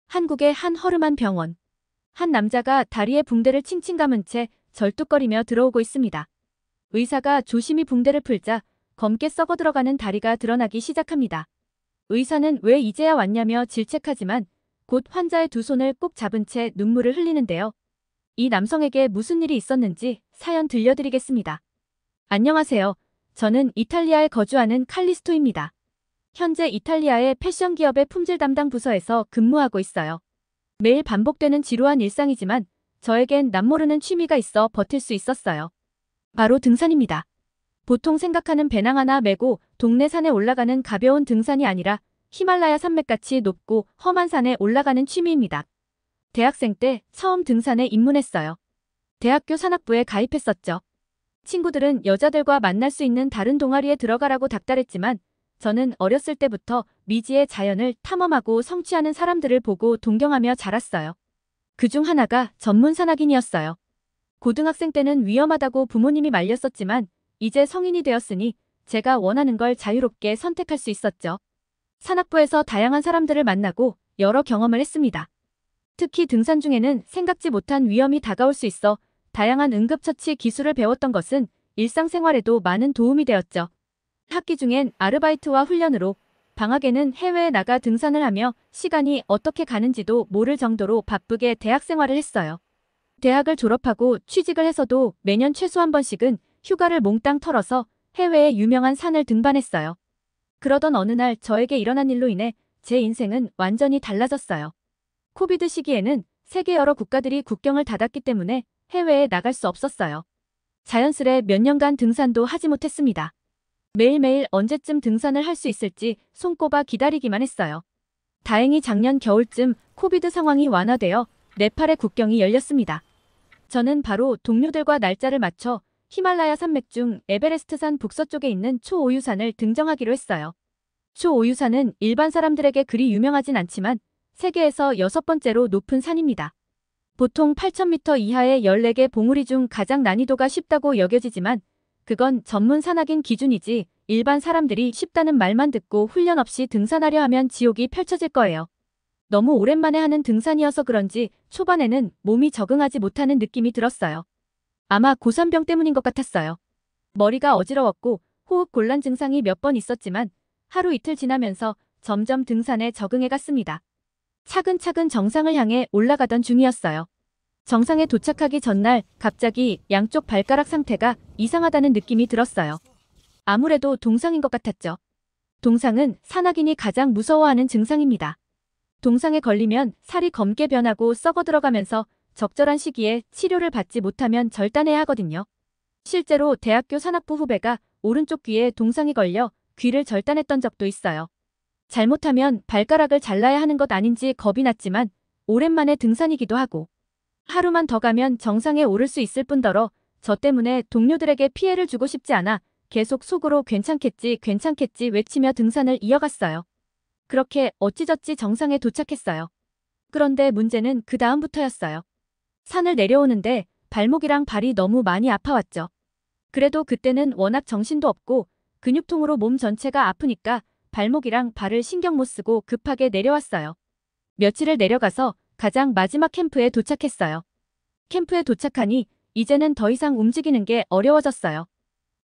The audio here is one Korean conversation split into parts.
한국의 한 허름한 병원. 한 남자가 다리에 붕대를 칭칭 감은 채 절뚝거리며 들어오고 있습니다. 의사가 조심히 붕대를 풀자 검게 썩어들어가는 다리가 드러나기 시작합니다. 의사는 왜 이제야 왔냐며 질책하지만 곧 환자의 두 손을 꼭 잡은 채 눈물을 흘리는데요. 이 남성에게 무슨 일이 있었는지 사연 들려드리겠습니다. 안녕하세요. 저는 이탈리아에 거주하는 칼리스토입니다. 현재 이탈리아의 패션 기업의 품질 담당 부서에서 근무하고 있어요. 매일 반복되는 지루한 일상이지만 저에겐 남모르는 취미가 있어 버틸 수 있었어요. 바로 등산입니다. 보통 생각하는 배낭 하나 메고 동네 산에 올라가는 가벼운 등산이 아니라 히말라야 산맥같이 높고 험한 산에 올라가는 취미입니다. 대학생 때 처음 등산에 입문했어요. 대학교 산악부에 가입했었죠. 친구들은 여자들과 만날 수 있는 다른 동아리에 들어가라고 닥달했지만 저는 어렸을 때부터 미지의 자연을 탐험하고 성취하는 사람들을 보고 동경하며 자랐어요. 그중 하나가 전문 산악인이었어요. 고등학생 때는 위험하다고 부모님이 말렸었지만 이제 성인이 되었으니 제가 원하는 걸 자유롭게 선택할 수 있었죠. 산악부에서 다양한 사람들을 만나고 여러 경험을 했습니다. 특히 등산 중에는 생각지 못한 위험이 다가올 수 있어 다양한 응급처치 기술을 배웠던 것은 일상생활에도 많은 도움이 되었죠. 학기 중엔 아르바이트와 훈련으로, 방학에는 해외에 나가 등산을 하며 시간이 어떻게 가는지도 모를 정도로 바쁘게 대학 생활을 했어요. 대학을 졸업하고 취직을 해서도 매년 최소 한 번씩은 휴가를 몽땅 털어서 해외의 유명한 산을 등반했어요. 그러던 어느 날 저에게 일어난 일로 인해 제 인생은 완전히 달라졌어요. 코비드 시기에는 세계 여러 국가들이 국경을 닫았기 때문에 해외에 나갈 수 없었어요. 자연스레 몇 년간 등산도 하지 못했습니다. 매일매일 언제쯤 등산을 할 수 있을지 손꼽아 기다리기만 했어요. 다행히 작년 겨울쯤 코비드 상황이 완화되어 네팔의 국경이 열렸습니다. 저는 바로 동료들과 날짜를 맞춰 히말라야 산맥 중 에베레스트산 북서쪽에 있는 초오유산을 등정하기로 했어요. 초오유산은 일반 사람들에게 그리 유명하진 않지만 세계에서 6번째로 높은 산입니다. 보통 8,000m 이하의 14개 봉우리 중 가장 난이도가 쉽다고 여겨지지만 그건 전문 산악인 기준이지 일반 사람들이 쉽다는 말만 듣고 훈련 없이 등산하려 하면 지옥이 펼쳐질 거예요. 너무 오랜만에 하는 등산이어서 그런지 초반에는 몸이 적응하지 못하는 느낌이 들었어요. 아마 고산병 때문인 것 같았어요. 머리가 어지러웠고 호흡 곤란 증상이 몇 번 있었지만 하루 이틀 지나면서 점점 등산에 적응해 갔습니다. 차근차근 정상을 향해 올라가던 중이었어요. 정상에 도착하기 전날 갑자기 양쪽 발가락 상태가 이상하다는 느낌이 들었어요. 아무래도 동상인 것 같았죠. 동상은 산악인이 가장 무서워하는 증상입니다. 동상에 걸리면 살이 검게 변하고 썩어 들어가면서 적절한 시기에 치료를 받지 못하면 절단해야 하거든요. 실제로 대학교 산악부 후배가 오른쪽 귀에 동상이 걸려 귀를 절단했던 적도 있어요. 잘못하면 발가락을 잘라야 하는 것 아닌지 겁이 났지만 오랜만에 등산이기도 하고 하루만 더 가면 정상에 오를 수 있을 뿐더러 저 때문에 동료들에게 피해를 주고 싶지 않아 계속 속으로 괜찮겠지 외치며 등산을 이어갔어요. 그렇게 어찌저찌 정상에 도착했어요. 그런데 문제는 그 다음부터였어요. 산을 내려오는데 발목이랑 발이 너무 많이 아파왔죠. 그래도 그때는 워낙 정신도 없고 근육통으로 몸 전체가 아프니까 발목이랑 발을 신경 못 쓰고 급하게 내려왔어요. 며칠을 내려가서 가장 마지막 캠프에 도착했어요. 캠프에 도착하니 이제는 더 이상 움직이는 게 어려워졌어요.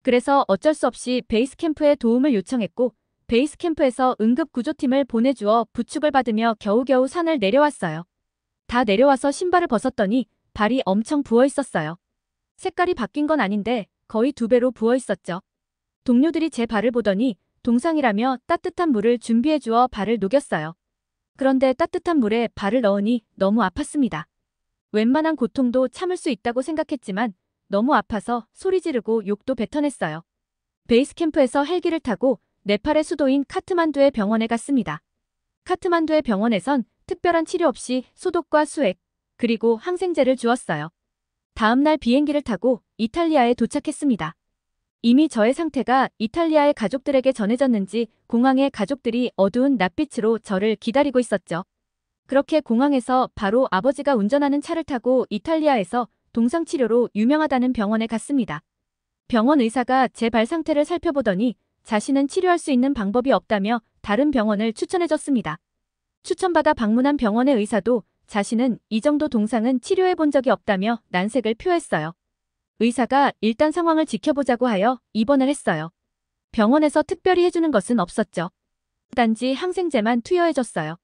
그래서 어쩔 수 없이 베이스 캠프에 도움을 요청했고 베이스 캠프에서 응급 구조팀을 보내주어 부축을 받으며 겨우겨우 산을 내려왔어요. 다 내려와서 신발을 벗었더니 발이 엄청 부어 있었어요. 색깔이 바뀐 건 아닌데 거의 2배로 부어 있었죠. 동료들이 제 발을 보더니 동상이라며 따뜻한 물을 준비해 주어 발을 녹였어요. 그런데 따뜻한 물에 발을 넣으니 너무 아팠습니다. 웬만한 고통도 참을 수 있다고 생각했지만 너무 아파서 소리 지르고 욕도 뱉어냈어요. 베이스 캠프에서 헬기를 타고 네팔의 수도인 카트만두의 병원에 갔습니다. 카트만두의 병원에선 특별한 치료 없이 소독과 수액, 그리고 항생제를 주었어요. 다음날 비행기를 타고 이탈리아에 도착했습니다. 이미 저의 상태가 이탈리아의 가족들에게 전해졌는지 공항의 가족들이 어두운 낯빛으로 저를 기다리고 있었죠. 그렇게 공항에서 바로 아버지가 운전하는 차를 타고 이탈리아에서 동상치료로 유명하다는 병원에 갔습니다. 병원 의사가 제 발 상태를 살펴보더니 자신은 치료할 수 있는 방법이 없다며 다른 병원을 추천해줬습니다. 추천받아 방문한 병원의 의사도 자신은 이 정도 동상은 치료해 본 적이 없다며 난색을 표했어요. 의사가 일단 상황을 지켜보자고 하여 입원을 했어요. 병원에서 특별히 해주는 것은 없었죠. 단지 항생제만 투여해줬어요.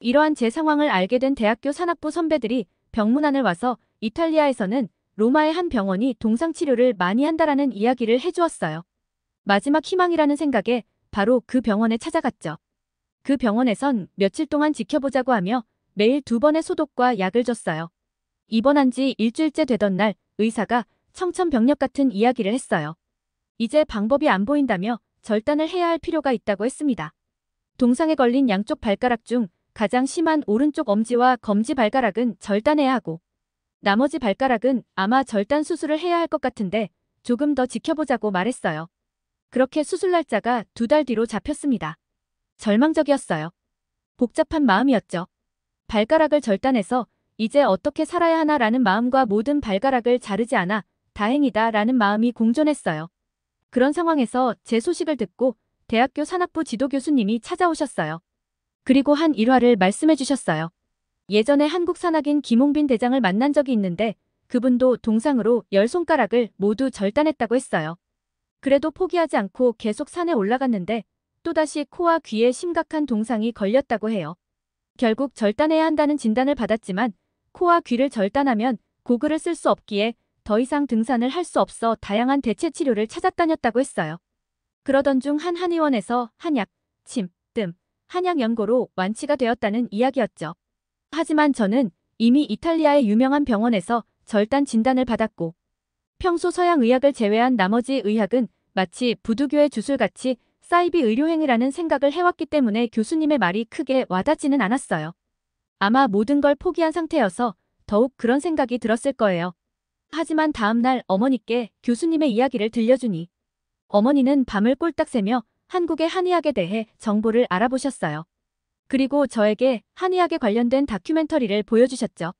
이러한 제 상황을 알게 된 대학교 산악부 선배들이 병문안을 와서 이탈리아에서는 로마의 한 병원이 동상 치료를 많이 한다라는 이야기를 해주었어요. 마지막 희망이라는 생각에 바로 그 병원에 찾아갔죠. 그 병원에선 며칠 동안 지켜보자고 하며 매일 2번의 소독과 약을 줬어요. 입원한 지 일주일째 되던 날 의사가 청천벽력 같은 이야기를 했어요. 이제 방법이 안 보인다며 절단을 해야 할 필요가 있다고 했습니다. 동상에 걸린 양쪽 발가락 중 가장 심한 오른쪽 엄지와 검지 발가락은 절단해야 하고 나머지 발가락은 아마 절단 수술을 해야 할 것 같은데 조금 더 지켜보자고 말했어요. 그렇게 수술 날짜가 2달 뒤로 잡혔습니다. 절망적이었어요. 복잡한 마음이었죠. 발가락을 절단해서 이제 어떻게 살아야 하나라는 마음과 모든 발가락을 자르지 않아 다행이다 라는 마음이 공존했어요. 그런 상황에서 제 소식을 듣고 대학교 산악부 지도 교수님이 찾아오셨어요. 그리고 한 일화를 말씀해 주셨어요. 예전에 한국 산악인 김홍빈 대장을 만난 적이 있는데 그분도 동상으로 10손가락을 모두 절단했다고 했어요. 그래도 포기하지 않고 계속 산에 올라갔는데 또다시 코와 귀에 심각한 동상이 걸렸다고 해요. 결국 절단해야 한다는 진단을 받았지만 코와 귀를 절단하면 고글을 쓸 수 없기에 더 이상 등산을 할 수 없어 다양한 대체 치료를 찾아다녔다고 했어요. 그러던 중 한 한의원에서 한약, 침, 뜸, 한약 연고로 완치가 되었다는 이야기였죠. 하지만 저는 이미 이탈리아의 유명한 병원에서 절단 진단을 받았고 평소 서양 의학을 제외한 나머지 의학은 마치 부두교의 주술같이 사이비 의료행위라는 생각을 해왔기 때문에 교수님의 말이 크게 와닿지는 않았어요. 아마 모든 걸 포기한 상태여서 더욱 그런 생각이 들었을 거예요. 하지만 다음날 어머니께 교수님의 이야기를 들려주니 어머니는 밤을 꼴딱 새며 한국의 한의학에 대해 정보를 알아보셨어요. 그리고 저에게 한의학에 관련된 다큐멘터리를 보여주셨죠.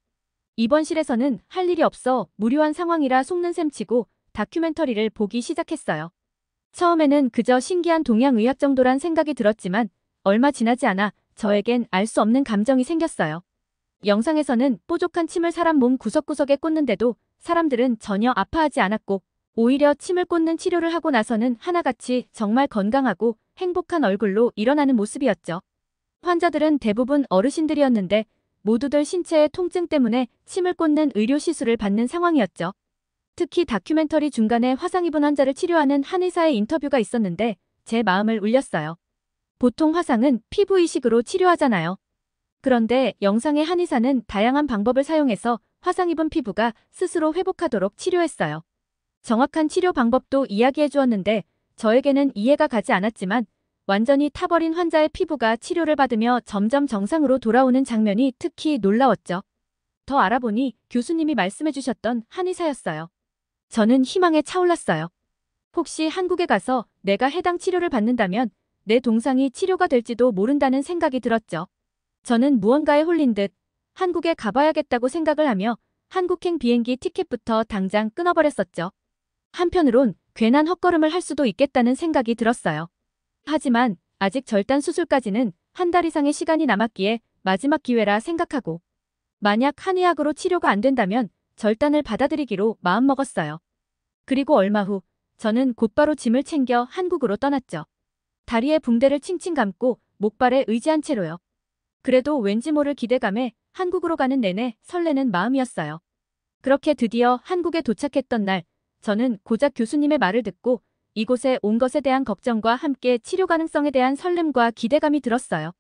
입원실에서는 할 일이 없어 무료한 상황이라 속는 셈 치고 다큐멘터리를 보기 시작했어요. 처음에는 그저 신기한 동양의학 정도란 생각이 들었지만 얼마 지나지 않아 저에겐 알 수 없는 감정이 생겼어요. 영상에서는 뾰족한 침을 사람 몸 구석구석에 꽂는데도 사람들은 전혀 아파하지 않았고 오히려 침을 꽂는 치료를 하고 나서는 하나같이 정말 건강하고 행복한 얼굴로 일어나는 모습이었죠. 환자들은 대부분 어르신들이었는데 모두들 신체의 통증 때문에 침을 꽂는 의료 시술을 받는 상황이었죠. 특히 다큐멘터리 중간에 화상 입은 환자를 치료하는 한의사의 인터뷰가 있었는데 제 마음을 울렸어요. 보통 화상은 피부 이식으로 치료하잖아요. 그런데 영상의 한의사는 다양한 방법을 사용해서 화상 입은 피부가 스스로 회복하도록 치료했어요. 정확한 치료 방법도 이야기해 주었는데 저에게는 이해가 가지 않았지만 완전히 타버린 환자의 피부가 치료를 받으며 점점 정상으로 돌아오는 장면이 특히 놀라웠죠. 더 알아보니 교수님이 말씀해 주셨던 한의사였어요. 저는 희망에 차올랐어요. 혹시 한국에 가서 내가 해당 치료를 받는다면 내 동상이 치료가 될지도 모른다는 생각이 들었죠. 저는 무언가에 홀린 듯 한국에 가봐야겠다고 생각을 하며 한국행 비행기 티켓부터 당장 끊어버렸었죠. 한편으론 괜한 헛걸음을 할 수도 있겠다는 생각이 들었어요. 하지만 아직 절단 수술까지는 한 달 이상의 시간이 남았기에 마지막 기회라 생각하고 만약 한의학으로 치료가 안 된다면 절단을 받아들이기로 마음먹었어요. 그리고 얼마 후 저는 곧바로 짐을 챙겨 한국으로 떠났죠. 다리에 붕대를 칭칭 감고 목발에 의지한 채로요. 그래도 왠지 모를 기대감에 한국으로 가는 내내 설레는 마음이었어요. 그렇게 드디어 한국에 도착했던 날 저는 고작 교수님의 말을 듣고 이곳에 온 것에 대한 걱정과 함께 치료 가능성에 대한 설렘과 기대감이 들었어요.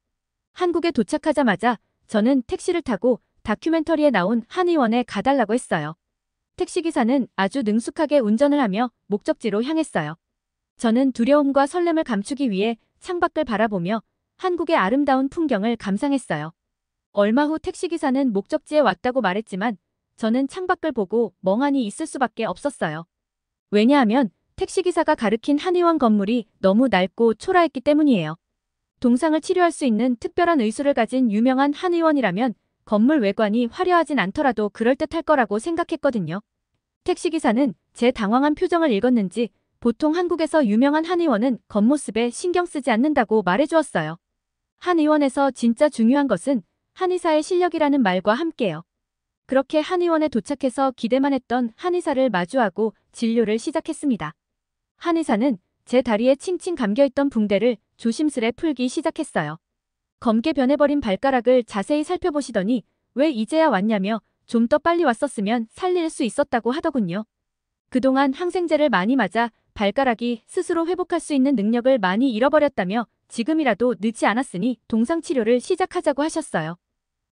한국에 도착하자마자 저는 택시를 타고 다큐멘터리에 나온 한의원에 가달라고 했어요. 택시기사는 아주 능숙하게 운전을 하며 목적지로 향했어요. 저는 두려움과 설렘을 감추기 위해 창밖을 바라보며 한국의 아름다운 풍경을 감상했어요. 얼마 후 택시기사는 목적지에 왔다고 말했지만 저는 창밖을 보고 멍하니 있을 수밖에 없었어요. 왜냐하면 택시기사가 가리킨 한의원 건물이 너무 낡고 초라했기 때문이에요. 동상을 치료할 수 있는 특별한 의술을 가진 유명한 한의원이라면 건물 외관이 화려하진 않더라도 그럴듯할 거라고 생각했거든요. 택시기사는 제 당황한 표정을 읽었는지 보통 한국에서 유명한 한의원은 겉모습에 신경 쓰지 않는다고 말해주었어요. 한의원에서 진짜 중요한 것은 한의사의 실력이라는 말과 함께요. 그렇게 한의원에 도착해서 기대만 했던 한의사를 마주하고 진료를 시작했습니다. 한의사는 제 다리에 칭칭 감겨있던 붕대를 조심스레 풀기 시작했어요. 검게 변해버린 발가락을 자세히 살펴보시더니 왜 이제야 왔냐며 좀 더 빨리 왔었으면 살릴 수 있었다고 하더군요. 그동안 항생제를 많이 맞아 발가락이 스스로 회복할 수 있는 능력을 많이 잃어버렸다며 지금이라도 늦지 않았으니 동상치료를 시작하자고 하셨어요.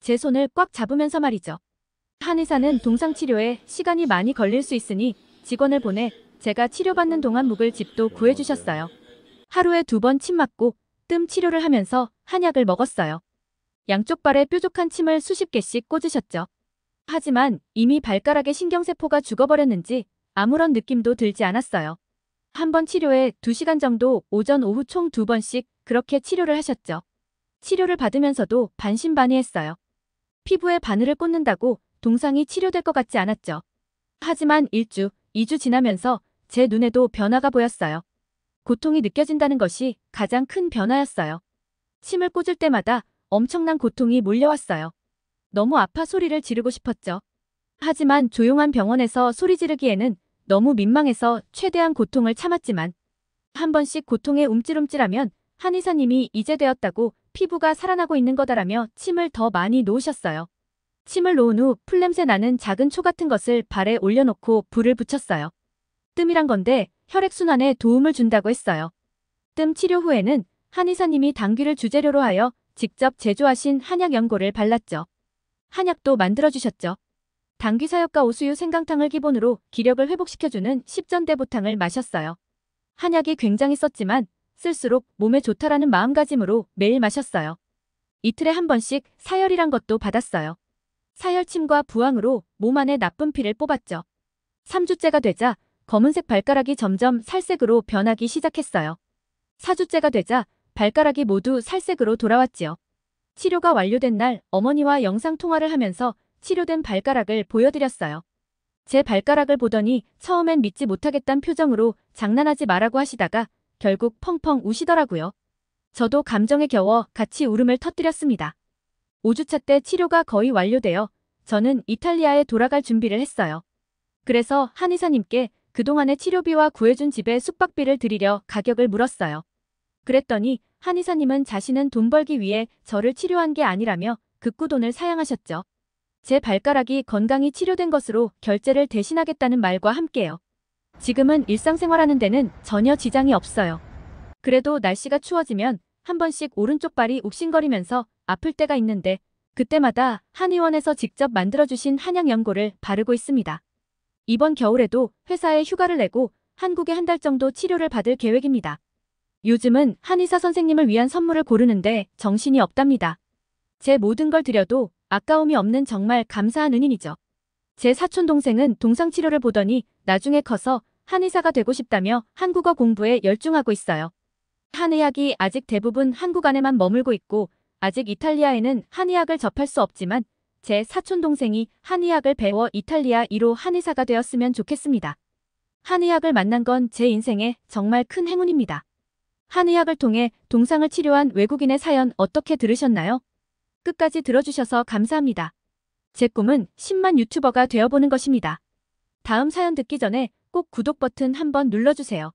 제 손을 꽉 잡으면서 말이죠. 한의사는 동상치료에 시간이 많이 걸릴 수 있으니 직원을 보내 제가 치료받는 동안 묵을 집도 구해주셨어요. 하루에 2번 침 맞고 뜸 치료를 하면서 한약을 먹었어요. 양쪽 발에 뾰족한 침을 수십 개씩 꽂으셨죠. 하지만 이미 발가락의 신경세포가 죽어버렸는지 아무런 느낌도 들지 않았어요. 한 번 치료에 2시간 정도 오전 오후 총 2번씩 그렇게 치료를 하셨죠. 치료를 받으면서도 반신반의했어요. 피부에 바늘을 꽂는다고 동상이 치료될 것 같지 않았죠. 하지만 1주, 2주 지나면서 제 눈에도 변화가 보였어요. 고통이 느껴진다는 것이 가장 큰 변화였어요. 침을 꽂을 때마다 엄청난 고통이 몰려왔어요. 너무 아파 소리를 지르고 싶었죠. 하지만 조용한 병원에서 소리 지르기에는 너무 민망해서 최대한 고통을 참았지만 한 번씩 고통에 움찔움찔하면 한의사님이 이제 되었다고 피부가 살아나고 있는 거다라며 침을 더 많이 놓으셨어요. 침을 놓은 후 풀냄새 나는 작은 초 같은 것을 발에 올려놓고 불을 붙였어요. 뜸이란 건데 혈액순환에 도움을 준다고 했어요. 뜸 치료 후에는 한의사님이 당귀를 주재료로 하여 직접 제조하신 한약 연고를 발랐죠. 한약도 만들어주셨죠. 당귀 사역과 오수유 생강탕을 기본으로 기력을 회복시켜주는 십전대보탕을 마셨어요. 한약이 굉장히 썼지만 쓸수록 몸에 좋다라는 마음가짐으로 매일 마셨어요. 이틀에 한 번씩 사열이란 것도 받았어요. 사열침과 부항으로 몸 안에 나쁜 피를 뽑았죠. 3주째가 되자 검은색 발가락이 점점 살색으로 변하기 시작했어요. 4주째가 되자 발가락이 모두 살색으로 돌아왔지요. 치료가 완료된 날 어머니와 영상통화를 하면서 치료된 발가락을 보여드렸어요. 제 발가락을 보더니 처음엔 믿지 못하겠다는 표정으로 장난하지 말라고 하시다가 결국 펑펑 우시더라고요. 저도 감정에 겨워 같이 울음을 터뜨렸습니다. 5주차 때 치료가 거의 완료되어 저는 이탈리아에 돌아갈 준비를 했어요. 그래서 한의사님께 그동안의 치료비와 구해준 집에 숙박비를 드리려 가격을 물었어요. 그랬더니 한의사님은 자신은 돈 벌기 위해 저를 치료한 게 아니라며 극구돈을 사양하셨죠. 제 발가락이 건강히 치료된 것으로 결제를 대신하겠다는 말과 함께요. 지금은 일상생활하는 데는 전혀 지장이 없어요. 그래도 날씨가 추워지면 한 번씩 오른쪽 발이 욱신거리면서 아플 때가 있는데 그때마다 한의원에서 직접 만들어주신 한약 연고를 바르고 있습니다. 이번 겨울에도 회사에 휴가를 내고 한국에 한 달 정도 치료를 받을 계획입니다. 요즘은 한의사 선생님을 위한 선물을 고르는데 정신이 없답니다. 제 모든 걸 드려도 아까움이 없는 정말 감사한 은인이죠. 제 사촌 동생은 동상치료를 보더니 나중에 커서 한의사가 되고 싶다며 한국어 공부에 열중하고 있어요. 한의학이 아직 대부분 한국 안에만 머물고 있고 아직 이탈리아에는 한의학을 접할 수 없지만 제 사촌 동생이 한의학을 배워 이탈리아 1호 한의사가 되었으면 좋겠습니다. 한의학을 만난 건 제 인생에 정말 큰 행운입니다. 한의학을 통해 동상을 치료한 외국인의 사연 어떻게 들으셨나요? 끝까지 들어주셔서 감사합니다. 제 꿈은 10만 유튜버가 되어보는 것입니다. 다음 사연 듣기 전에 꼭 구독 버튼 한번 눌러주세요.